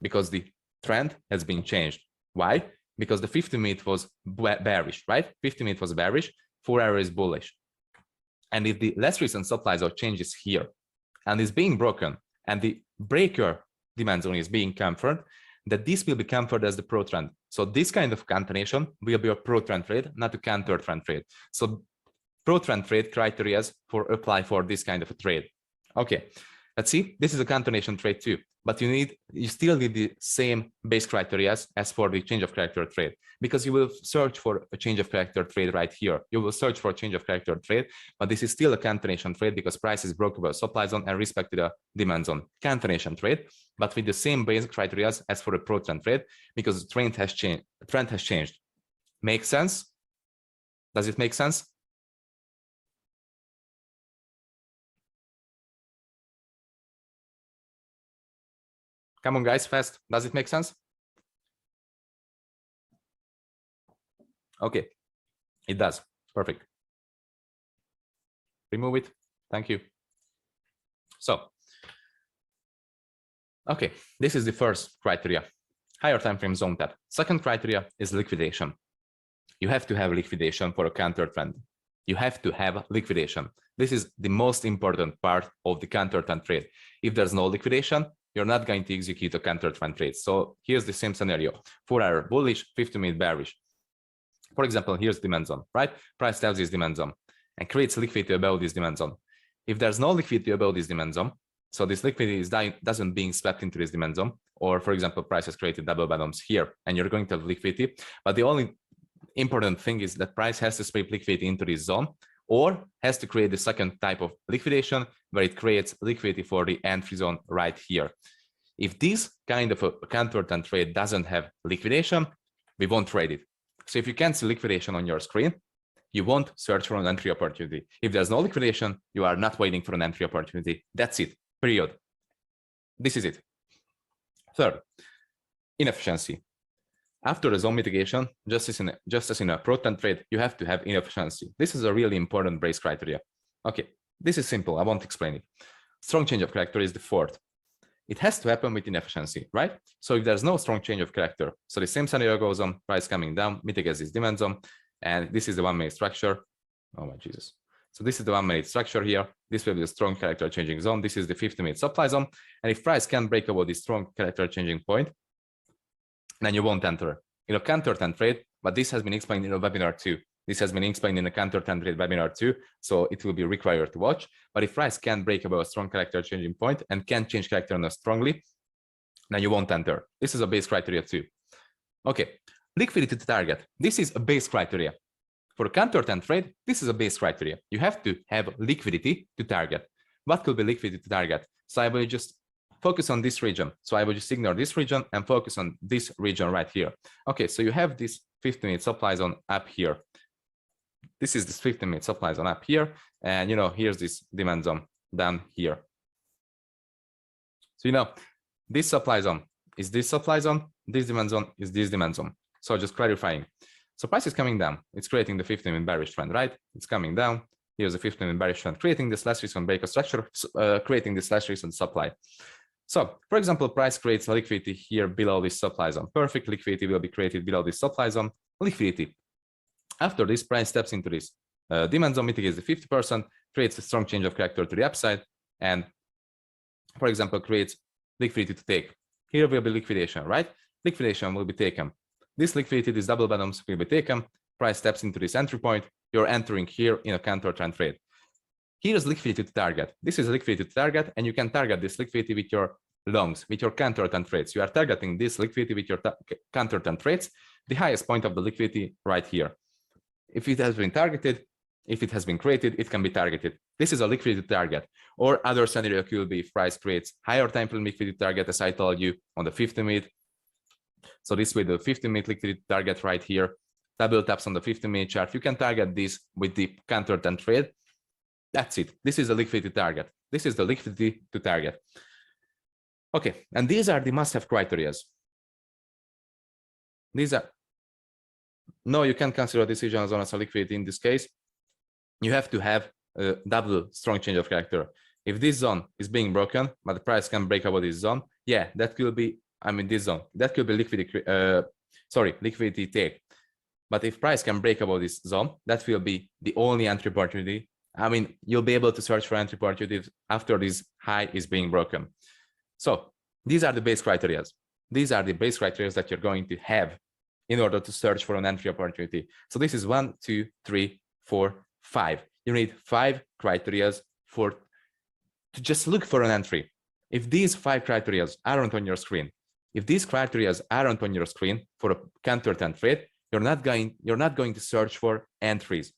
because the trend has been changed. Why? Because the 50-minute was bearish, right? 50-minute was bearish, 4-hour is bullish. And if the last recent supply zone changes here and is being broken and the breaker demand zone is being confirmed, that this will be confirmed as the pro trend. So this kind of continuation will be a pro trend trade, not a counter trend trade. So pro trend trade criteria for apply for this kind of a trade. Okay, let's see. This is a continuation trade too, but you still need the same base criteria as for the change of character trade, because you will search for a change of character trade right here. You will search for a change of character trade, but this is still a continuation trade because price is broke above supply zone and respected the demand zone. Continuation trade, but with the same base criteria as for a pro trend trade, because the trend has changed. The trend has changed. Make sense? Does it make sense? Come on, guys, fast. Does it make sense? Okay, it does. Perfect. Remove it. Thank you. So, okay, this is the first criteria. Higher time frame zone tap. Second criteria is liquidation. You have to have liquidation for a counter trend. You have to have liquidation. This is the most important part of the counter trend trade. If there's no liquidation, you're not going to execute a counter trend trade. So here's the same scenario: 4-hour bullish, 50-minute bearish. For example, here's demand zone, right? Price tells this demand zone and creates liquidity above this demand zone. If there's no liquidity above this demand zone, so this liquidity doesn't being swept into this demand zone, or for example, price has created double bottoms here and you're going to have liquidity, but the only important thing is that price has to sweep liquidity into this zone, or has to create the second type of liquidation where it creates liquidity for the entry zone right here. If this kind of a counter trend trade doesn't have liquidation, we won't trade it. So if you can't see liquidation on your screen, you won't search for an entry opportunity. If there's no liquidation, you are not waiting for an entry opportunity. That's it, period. This is it. Third, inefficiency. After the zone mitigation, just as in a pro trend trade, you have to have inefficiency. This is a really important base criteria. Okay, this is simple. I won't explain it. Strong change of character is the fourth. It has to happen with inefficiency, right? So if there's no strong change of character, so the same scenario goes on, price coming down, mitigates this demand zone, and this is the 1-minute structure. Oh my Jesus. So this is the 1-minute structure here. This will be a strong character changing zone. This is the 50-minute supply zone. And if price can break above this strong character changing point, then you won't enter in a counter trend trade. But this has been explained in a webinar too. This has been explained in a counter trend trade webinar too, so it will be required to watch. But if price can break above a strong character changing point and can change character strongly, then you won't enter. This is a base criteria too. Okay, liquidity to target. This is a base criteria. For a counter trend trade, this is a base criteria. You have to have liquidity to target. What could be liquidity to target? So I will just focus on this region. So I will just ignore this region and focus on this region right here. Okay, so you have this 15-minute supply zone up here. This is this 15-minute supply zone up here. And, here's this demand zone down here. So, this supply zone is this supply zone. This demand zone is this demand zone. So just clarifying. So price is coming down. It's creating the 15-minute bearish trend, right? It's coming down. Here's the 15-minute bearish trend, creating this last recent breaker structure, creating this last recent supply. So, for example, price creates liquidity here below this supply zone. Perfect liquidity will be created below this supply zone. Liquidity. After this, price steps into this demand zone, mitigates the 50%, creates a strong change of character to the upside, and, for example, creates liquidity to take. Here will be liquidation, right? Liquidation will be taken. This liquidity, these double bottoms will be taken. Price steps into this entry point. You're entering here in a counter trend trade. Here's liquidity to target. This is liquidity to target, and you can target this liquidity with your longs, with your counter trend trades. You are targeting this liquidity with your counter trend trades, the highest point of the liquidity right here. If it has been targeted, if it has been created, it can be targeted. This is a liquidity target. Or other scenario could be if price creates higher time frame liquidity target, as I told you, on the 50-minute. So this with the 50-minute liquidity target right here, double taps on the 50-minute chart. You can target this with the counter trend trade. That's it. This is the liquidity target. This is the liquidity to target. Okay, and these are the must-have criteria. These are, no, you can't consider decision zone as a liquidity in this case. You have to have a double strong change of character. If this zone is being broken, but the price can break over this zone, yeah, that will be I'm in this zone. That could be liquidity take. But if price can break above this zone, that will be the only entry opportunity. I mean, you'll be able to search for entry opportunities after this high is being broken. So these are the base criteria. These are the base criteria that you're going to have in order to search for an entry opportunity. So this is 1, 2, 3, 4, 5. You need 5 criteria to just look for an entry. If these 5 criteria aren't on your screen, if these criteria aren't on your screen for a counter trend trade, you're not going to search for entries.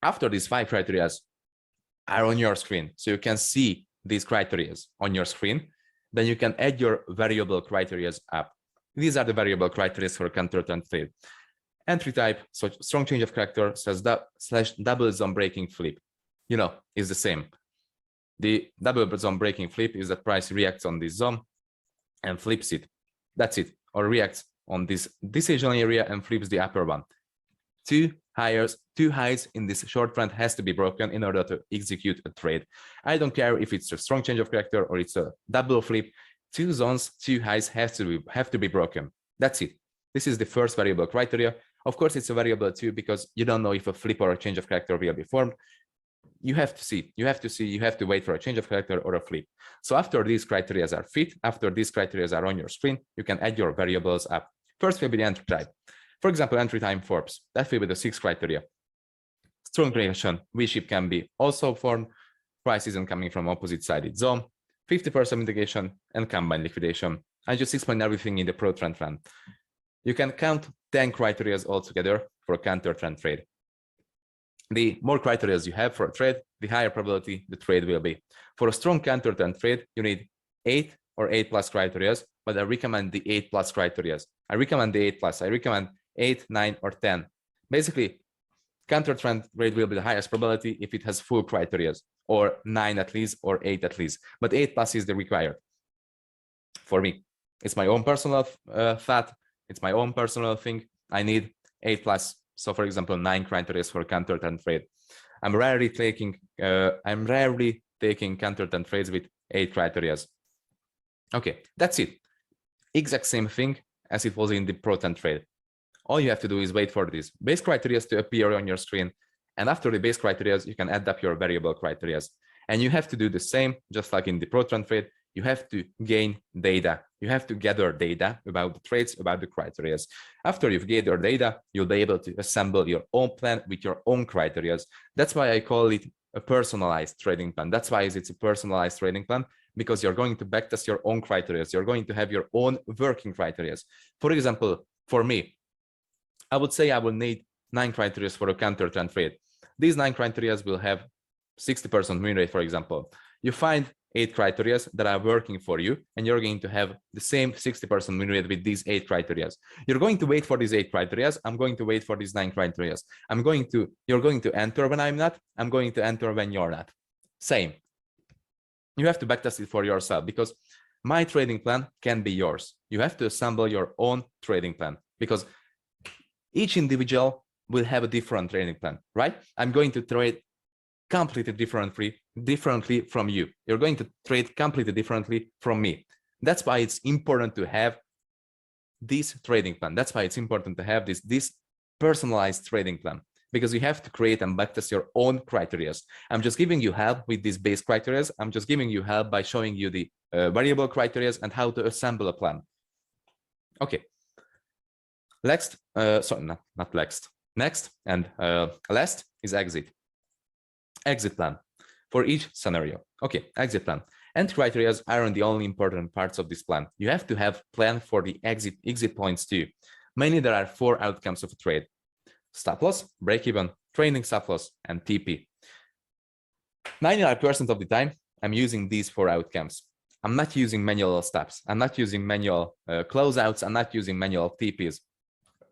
After these 5 criteria are on your screen, so you can see these criteria on your screen, then you can add your variable criteria up. These are the variable criteria for a counter trend trade. Entry type, so strong change of character slash double zone breaking flip, is the same. The double zone breaking flip is that price reacts on this zone and flips it. That's it. Or reacts on this decision area and flips the upper one. Two highs in this short trend has to be broken in order to execute a trade. I don't care if it's a strong change of character or it's a double flip. 2 zones, 2 highs have to be broken. That's it. This is the first variable criteria. Of course, it's a variable too because you don't know if a flip or a change of character will be formed. You have to see, you have to wait for a change of character or a flip. So after these criteria are fit, after these criteria are on your screen, you can add your variables up. First will be the entry type. For example, entry time Forbes. That will be the 6 criteria. Strong reaction, V-shape can be also formed. Price isn't coming from opposite sided zone. 50% mitigation and combined liquidation. I just explained everything in the pro trend plan. You can count 10 criteria altogether for a counter trend trade. The more criteria you have for a trade, the higher probability the trade will be. For a strong counter trend trade, you need 8 or 8+ criteria, but I recommend the 8+ criteria. I recommend the 8+. I recommend 8, 9, or 10. Basically, counter trend trade will be the highest probability if it has full criteria, or 9 at least, or 8 at least. But 8+ is the required for me. It's my own personal thought. It's my own personal thing. I need 8+. So, for example, 9 criteria for counter trend trade. I'm rarely taking counter trend trades with 8 criteria. Okay, that's it. Exact same thing as it was in the pro trend trade. All you have to do is wait for these base criteria to appear on your screen. And after the base criteria, you can add up your variable criteria. And you have to do the same, just like in the pro trend trade. You have to gain data. You have to gather data about the trades, about the criteria. After you've gathered data, you'll be able to assemble your own plan with your own criteria. That's why I call it a personalized trading plan. That's why it's a personalized trading plan, because you're going to backtest your own criteria. You're going to have your own working criteria. For example, for me, I would say I will need 9 criteria for a counter trend trade. These 9 criteria will have 60% win rate, for example. You find 8 criteria that are working for you, and you're going to have the same 60% win rate with these 8 criteria. You're going to wait for these 8 criteria. I'm going to wait for these 9 criteria. You're going to enter when I'm not. I'm going to enter when you're not. Same. You have to backtest it for yourself, because my trading plan can be yours. You have to assemble your own trading plan, because each individual will have a different trading plan, right? I'm going to trade completely differently from you. You're going to trade completely differently from me. That's why it's important to have this trading plan. That's why it's important to have this personalized trading plan, because you have to create and backtest your own criteria. I'm just giving you help with these base criteria. I'm just giving you help by showing you the variable criteria and how to assemble a plan. Okay. Next, next and last is exit. Exit plan for each scenario. Okay, exit plan. Entry criteria aren't the only important parts of this plan. You have to have plan for the exit points too. Mainly there are 4 outcomes of a trade: stop loss, break even, trailing stop loss, and TP. 99% of the time, I'm using these 4 outcomes. I'm not using manual stops. I'm not using manual closeouts. I'm not using manual TPs.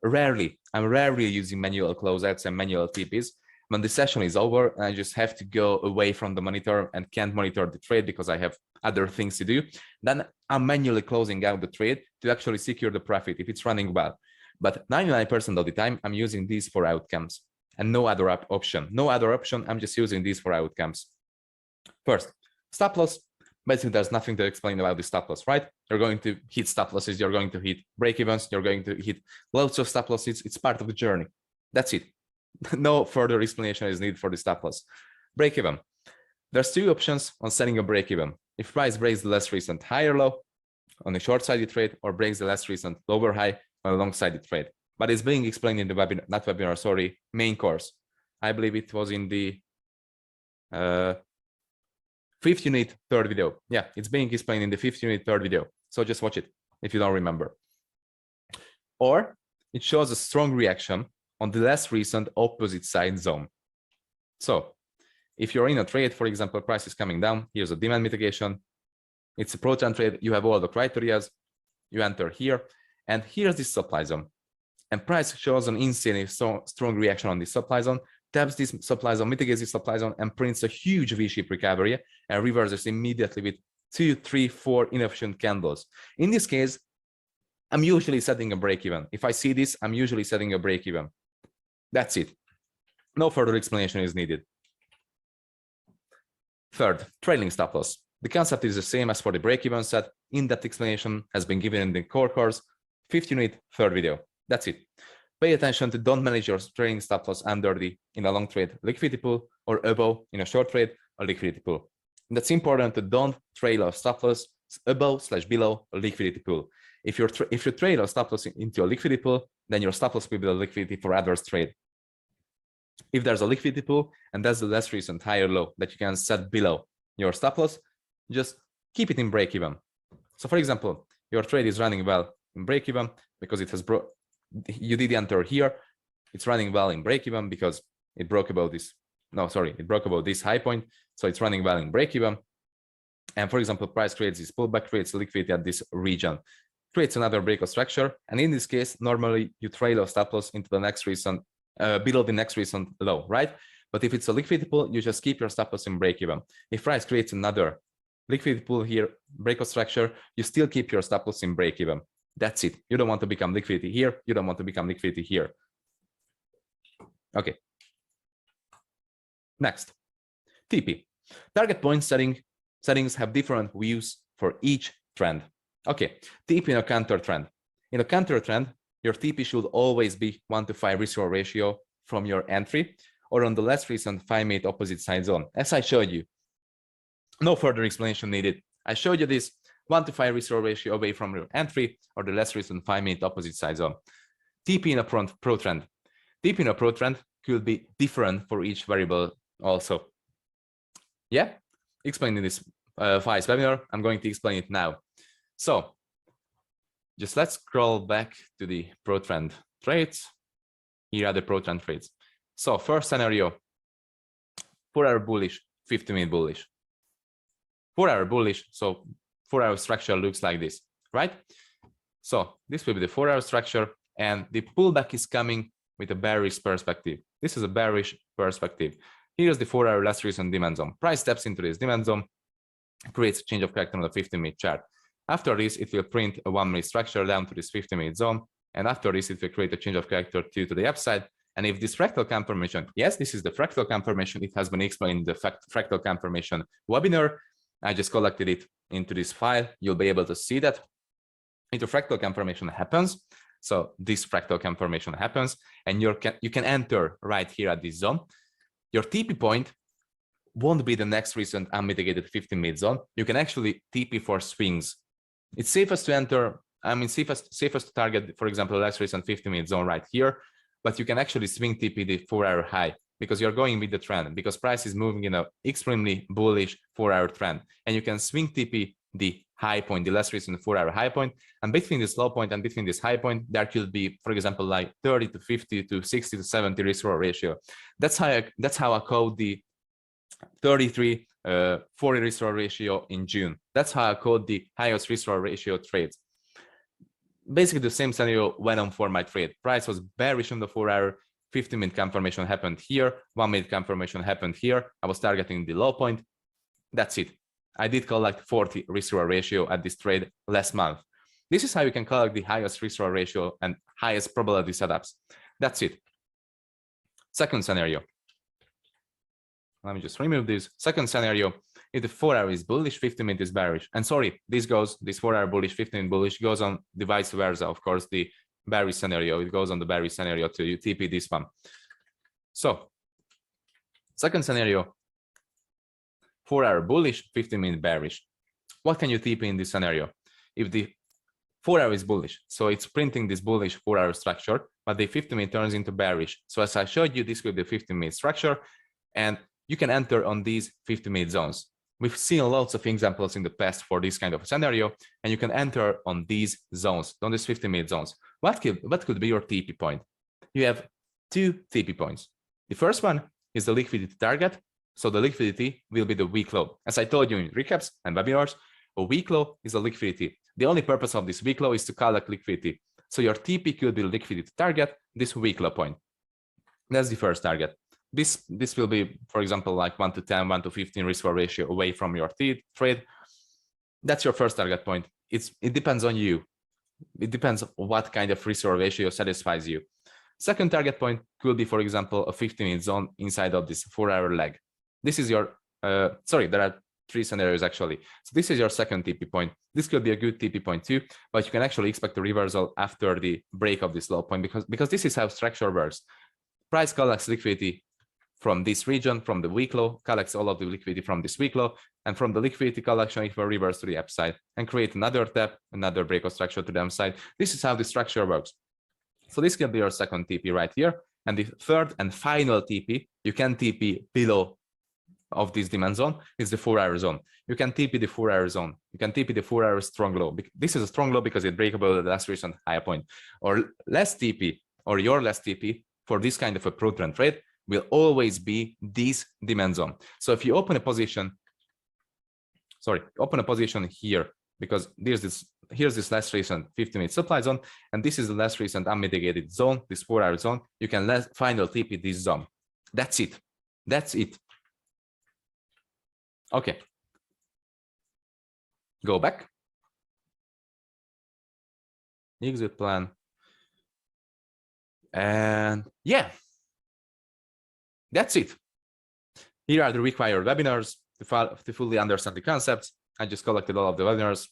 I'm rarely using manual closeouts and manual TPs. When the session is over, I just have to go away from the monitor and can't monitor the trade because I have other things to do. Then I'm manually closing out the trade to actually secure the profit if it's running well. But 99% of the time, I'm using these 4 outcomes and no other option. No other option. I'm just using these 4 outcomes. First, stop loss. Basically, there's nothing to explain about the stop loss, right? You're going to hit stop losses, you're going to hit break evens, you're going to hit loads of stop losses. It's part of the journey. That's it. No further explanation is needed for the stop loss. Break even. There's two options on setting a break even. If price breaks the last recent higher low on a short-sided trade, or breaks the last recent lower high on a long-sided trade. But it's being explained in the webinar, not webinar, sorry, main course. I believe it was in the 5th unit, 3rd video. Yeah, it's being explained in the 5th unit, 3rd video. So just watch it if you don't remember. Or it shows a strong reaction on the last recent opposite side zone. So if you're in a trade, for example, price is coming down, here's a demand mitigation. It's a pro-trend trade. You have all the criterias. You enter here, and here's the supply zone. And price shows an insanely strong reaction on the supply zone, taps this supply zone, mitigates the supply zone, and prints a huge V-shaped recovery and reverses immediately with 2, 3, 4 inefficient candles. In this case, I'm usually setting a break even. If I see this, I'm usually setting a break even. That's it. No further explanation is needed. Third, trailing stop loss. The concept is the same as for the break even set. In-depth explanation has been given in the core course, 5th unit, 3rd video. That's it. Pay attention to don't manage your trailing stop loss under the, in a long trade, liquidity pool, or above in a short trade, a liquidity pool. And that's important to don't trail a stop loss above/below a liquidity pool. If you trail a stop loss into a liquidity pool, then your stop loss will be the liquidity for adverse trade. If there's a liquidity pool and that's the last recent higher low that you can set below your stop loss, just keep it in break even. So for example, your trade is running well in break even because it has you did enter here. It's running well in break even because it broke above this. No, sorry, it broke above this high point. So it's running well in break even. And for example, price creates this pullback, creates liquidity at this region, creates another breakout structure. And in this case, normally you trail a stop loss into the next recent, below the next recent low, right? But if it's a liquidity pool, you just keep your stop loss in break even. If price creates another liquidity pool here, breakout structure, you still keep your stop loss in break even. That's it. You don't want to become liquidity here. You don't want to become liquidity here. Okay. Next, TP. Target point settings have different views for each trend. Okay, TP in a counter trend. In a counter trend, your TP should always be 1-to-5 risk-reward ratio from your entry or on the last recent 5-minute opposite side zone. As I showed you, no further explanation needed. I showed you this 1-to-5 risk-reward ratio away from your entry or the last recent 5-minute opposite side zone. TP in a pro trend. TP in a pro trend could be different for each variable also. Yeah, explained in this FICE webinar. I'm going to explain it now. So just let's scroll back to the pro trend trades. Here are the pro trend trades. So first scenario, 4-hour bullish, 50-minute bullish. 4-hour bullish, so 4-hour structure looks like this, right? So this will be the 4-hour structure, and the pullback is coming with a bearish perspective. This is a bearish perspective. Here's the 4-hour last recent demand zone. Price steps into this demand zone, creates a change of character on the 15-minute chart. After this, it will print a 1-minute structure down to this 50-minute zone, and after this, it will create a change of character to the upside. And if this fractal confirmation, yes, this is the fractal confirmation. It has been explained in the fractal confirmation webinar. I just collected it into this file. You'll be able to see that. If the fractal confirmation happens, so this fractal confirmation happens, and you can enter right here at this zone. Your TP point won't be the next recent unmitigated 15-minute zone. You can actually TP for swings. It's safest to enter, I mean, safest to target, for example, the last recent 15-minute zone right here, but you can actually swing TP the 4-hour high because you're going with the trend, because price is moving in an extremely bullish 4-hour trend, and you can swing TP the high point, the last recent 4-hour high point, and between this low point and between this high point, there could be, for example, like 30 to 50 to 60 to 70 risk-reward ratio. That's how I code the 33 40 risk-reward ratio in June. That's how I code the highest risk-reward ratio trades. Basically, the same scenario went on for my trade. Price was bearish on the 4-hour, 15-minute confirmation happened here, 1-minute confirmation happened here. I was targeting the low point. That's it. I did collect 40 risk-reward ratio at this trade last month. This is how you can collect the highest risk-reward ratio and highest probability setups. That's it. Second scenario. Let me just remove this. Second scenario, If the 4 hour is bullish, 15-minute is bearish. And sorry, this 4 hour bullish, 15-minute bullish goes on the vice versa. Of course, the bearish scenario, it goes on the bearish scenario to TP this one. So second scenario, 4 hour bullish, 15-minute bearish. What can you TP in this scenario? If the 4 hour is bullish, so it's printing this bullish 4 hour structure, but the 15-minute turns into bearish. So as I showed you, this will be the 15-minute structure, and you can enter on these 15-minute zones. We've seen lots of examples in the past for this kind of scenario, and you can enter on these zones, on these 15-minute zones. What could be your TP point? You have two TP points. The first one is the liquidity target. So the liquidity will be the week low. As I told you in recaps and webinars, a week low is a liquidity. The only purpose of this week low is to collect liquidity. So your TP could be liquidity target, this week low point. That's the first target. This will be, for example, like 1 to 10, 1 to 15 risk reward ratio away from your trade. That's your first target point. It depends on you. It depends on what kind of risk reward ratio satisfies you. Second target point could be, for example, a 15-minute zone inside of this 4 hour leg. This is your, sorry, there are 3 scenarios actually. So this is your second TP point. This could be a good TP point too, but you can actually expect a reversal after the break of this low point because this is how structure works. Price collects liquidity from this region, from the week low, collects all of the liquidity from this week low, and from the liquidity collection, it will reverse to the upside and create another tap, another break of structure to the upside. This is how the structure works. So this can be your second TP right here. And the third and final TP, you can TP below of this demand zone is the 4 hour zone. You can TP the 4 hour zone. You can TP the 4 hour strong low. This is a strong low because it breaks above the last recent higher point. Or less TP, or your less TP for this kind of a pro-trend trade will always be this demand zone. So if you open a position, here, because here's this last recent 15-minute supply zone, and this is the last recent unmitigated zone, this 4 hour zone, you can final TP this zone. That's it. That's it. Okay. Go back. Exit plan. And yeah, that's it. Here are the required webinars to fully understand the concepts. I just collected all of the webinars,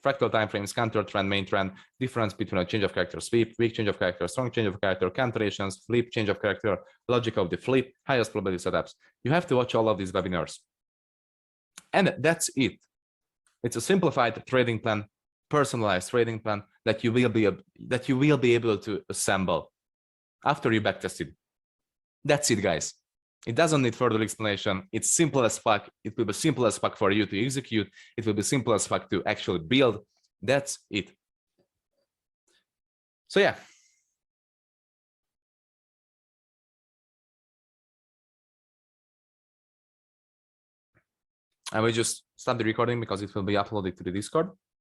fractal timeframes, counter trend, main trend, difference between a change of character sweep, weak change of character, strong change of character, cancellations, flip, change of character, logic of the flip, highest probability setups. You have to watch all of these webinars. And that's it. It's a simplified trading plan, personalized trading plan that you will be able to assemble after you backtested. That's it, guys. It doesn't need further explanation. It's simple as fuck. It will be simple as fuck for you to execute. It will be simple as fuck to actually build. That's it. So yeah. I will just stop the recording because it will be uploaded to the Discord.